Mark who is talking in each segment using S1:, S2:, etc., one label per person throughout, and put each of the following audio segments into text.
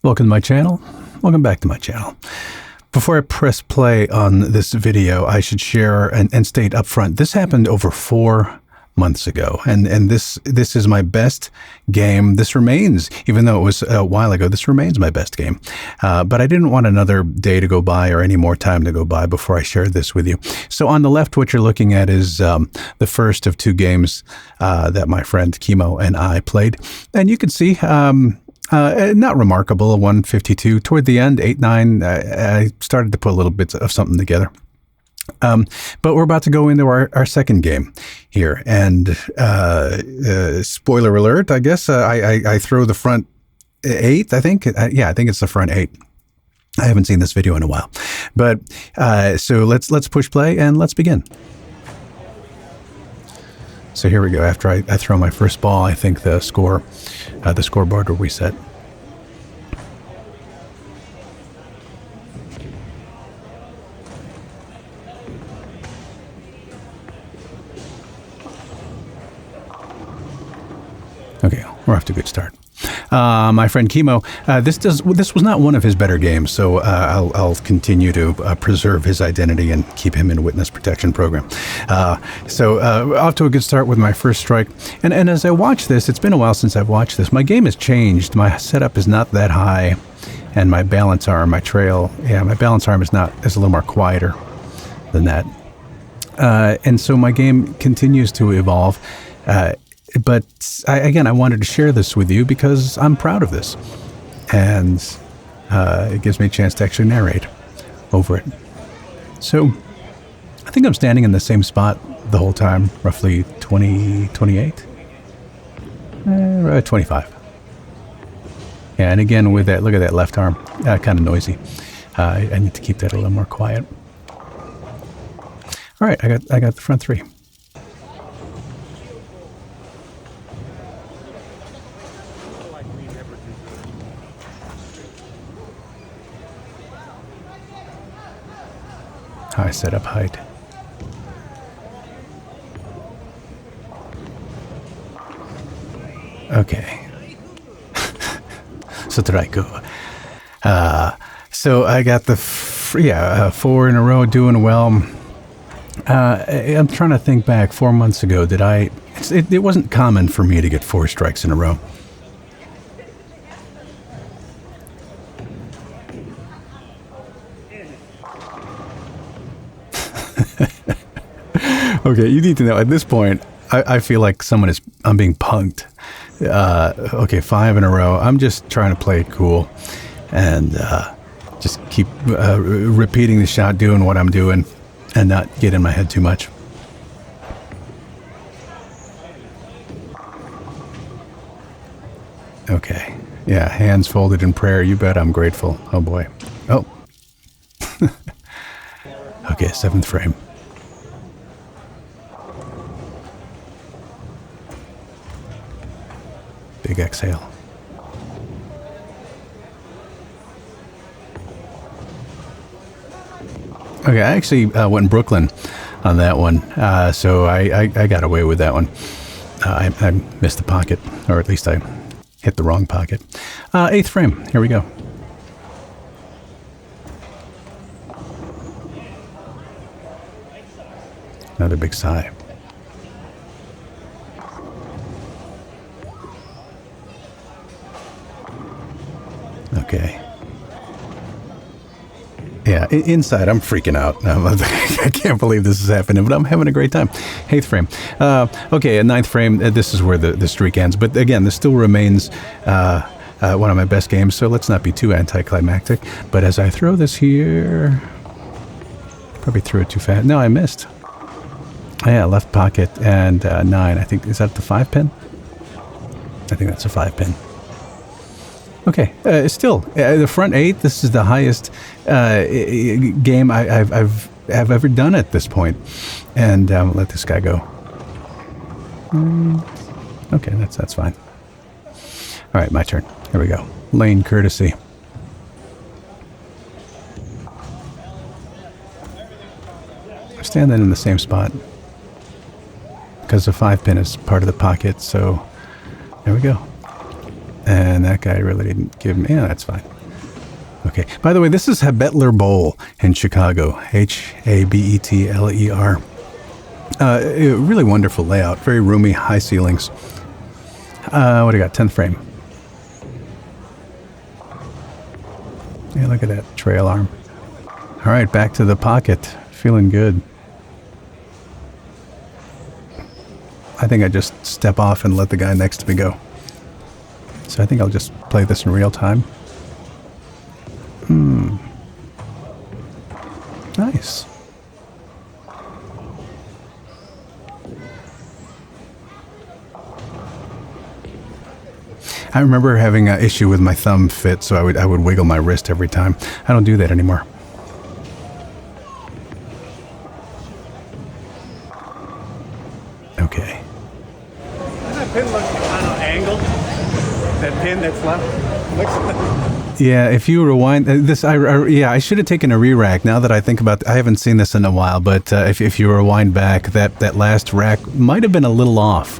S1: Welcome to my channel. Welcome back to my channel. Before I press play on this video, I should share and state up front, this happened over 4 months ago, and this is my best game. This remains, even though it was a while ago, this remains my best game. But I didn't want another day to go by or any more time to go by before I shared this with you. So on the left, what you're looking at is the first of 2 games that my friend Chemo and I played. And you can see not remarkable, 152. Toward the end, 8-9, I started to put a little bit of something together. But we're about to go into our second game here. And spoiler alert, I guess, I throw the front 8, I think. Yeah, I think it's the front 8. I haven't seen this video in a while. But so let's push play and let's begin. So here we go. After I throw my first ball, I think the scoreboard will reset. Okay, we're off to a good start. My friend Chemo, this was not one of his better games, so I'll continue to preserve his identity and keep him in witness protection program. So off to a good start with my first strike. And as I watch this, it's been a while since I've watched this. My game has changed. My setup is not that high, and my balance arm, my balance arm is a little more quieter than that. And so my game continues to evolve. But I wanted to share this with you because I'm proud of this. And it gives me a chance to actually narrate over it. So I think I'm standing in the same spot the whole time, roughly 28? 25. Yeah, and again, with that, look at that left arm, kind of noisy. I need to keep that a little more quiet. All right, I got the front 3. High setup height. Okay. Strike. So I got the 4 in a row, doing well. I'm trying to think back. 4 months ago, it wasn't common for me to get 4 strikes in a row. Okay, you need to know, at this point, I feel like I'm being punked. Okay, 5 in a row. I'm just trying to play it cool and just keep repeating the shot, doing what I'm doing, and not get in my head too much. Okay, yeah, hands folded in prayer. You bet I'm grateful. Oh boy. Oh. Okay, 7th frame. Big exhale. Okay, I actually went in Brooklyn on that one, so I got away with that one. I missed the pocket, or at least I hit the wrong pocket. 8th frame, here we go. Another big sigh. Okay. Yeah, inside I'm freaking out. I can't believe this is happening, but I'm having a great time. 8th frame. Okay, at 9th frame, this is where the streak ends. But again, this still remains one of my best games, so let's not be too anticlimactic. But as I throw this here, probably threw it too fast. No, I missed. Yeah, left pocket and 9. I think, is that the 5 pin? I think that's a 5 pin. Okay, still, the front 8, this is the highest game I've ever done at this point. And let this guy go. Okay, that's fine. All right, my turn. Here we go. Lane courtesy. I'm standing in the same spot because the 5 pin is part of the pocket, so there we go. And that guy really didn't give me... Yeah, that's fine. Okay. By the way, this is Habetler Bowl in Chicago. Habetler. Really wonderful layout. Very roomy, high ceilings. What do you got? 10th frame. Yeah, look at that trail arm. All right, back to the pocket. Feeling good. I think I just step off and let the guy next to me go. So I think I'll just play this in real time. Nice. I remember having an issue with my thumb fit, so I would wiggle my wrist every time. I don't do that anymore. Okay.
S2: Doesn't that pin look kind of angled? That pin that's left?
S1: Yeah, if you rewind this, I should have taken a re-rack. Now that I think about it, I haven't seen this in a while, but if you rewind back, that last rack might have been a little off.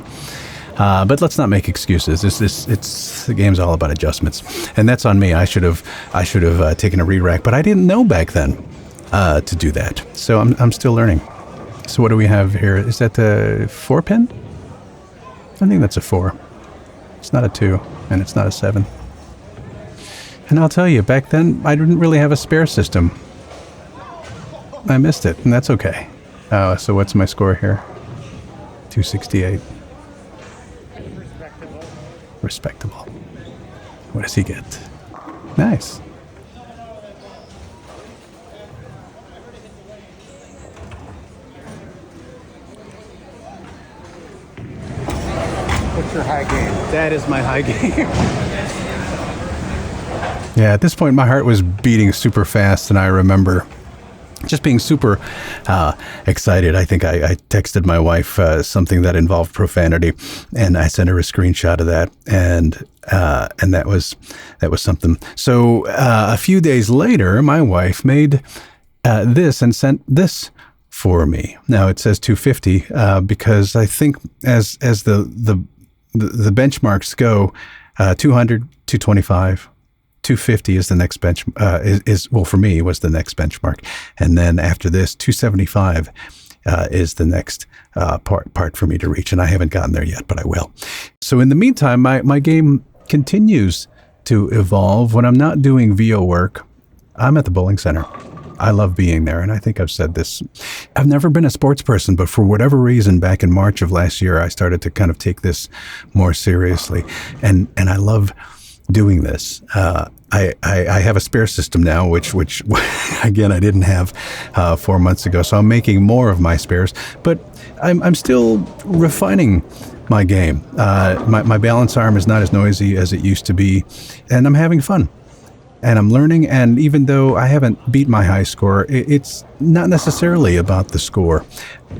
S1: But let's not make excuses. It's the game's all about adjustments, and that's on me. I should have taken a re-rack, but I didn't know back then to do that. So I'm still learning. So what do we have here? Is that the 4-pin? I think that's a 4. It's not a 2, and it's not a 7. And I'll tell you, back then, I didn't really have a spare system. I missed it, and that's okay. So what's my score here? 268. Respectable. What does he get? Nice.
S2: What's your high game?
S1: That is my high game. Yeah, at this point, my heart was beating super fast, and I remember just being super excited. I think I texted my wife something that involved profanity, and I sent her a screenshot of that, and that was something. So a few days later, my wife made this and sent this for me. Now it says 250 because I think as the benchmarks go, 200, 225. 250 is the next bench, well, for me, was the next benchmark. And then after this, 275 is the next part for me to reach. And I haven't gotten there yet, but I will. So in the meantime, my game continues to evolve. When I'm not doing VO work, I'm at the bowling center. I love being there, and I think I've said this. I've never been a sports person, but for whatever reason, back in March of last year, I started to kind of take this more seriously. And I love doing this. I have a spare system now, which again, I didn't have 4 months ago. So I'm making more of my spares, but I'm still refining my game. My balance arm is not as noisy as it used to be, and I'm having fun. And I'm learning, and even though I haven't beat my high score, it's not necessarily about the score.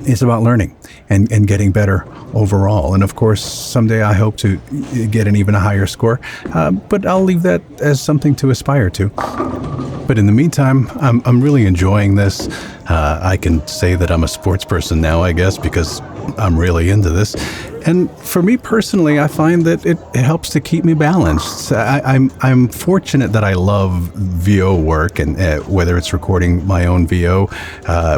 S1: It's about learning and getting better overall. And of course, someday I hope to get an even higher score, but I'll leave that as something to aspire to. But in the meantime, I'm really enjoying this. I can say that I'm a sports person now, I guess, because I'm really into this. And for me personally, I find that it helps to keep me balanced. I'm fortunate that I love VO work, and whether it's recording my own VO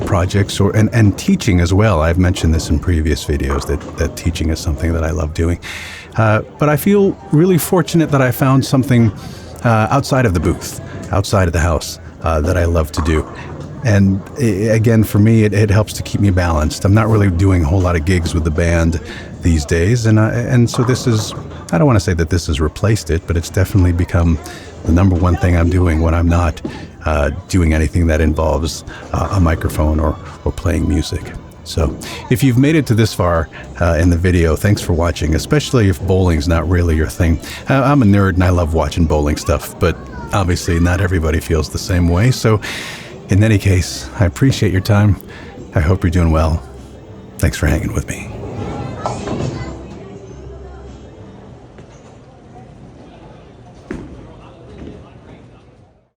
S1: projects and teaching as well. I've mentioned this in previous videos that teaching is something that I love doing. But I feel really fortunate that I found something outside of the booth, outside of the house, that I love to do. And again, for me, it helps to keep me balanced. I'm not really doing a whole lot of gigs with the band these days, and so this is, I don't want to say that this has replaced it, but it's definitely become the number one thing I'm doing when I'm not doing anything that involves a microphone or playing music. So if you've made it to this far in the video, thanks for watching, especially if bowling's not really your thing. I'm a nerd and I love watching bowling stuff, but obviously not everybody feels the same way. So in any case, I appreciate your time. I hope you're doing well. Thanks for hanging with me.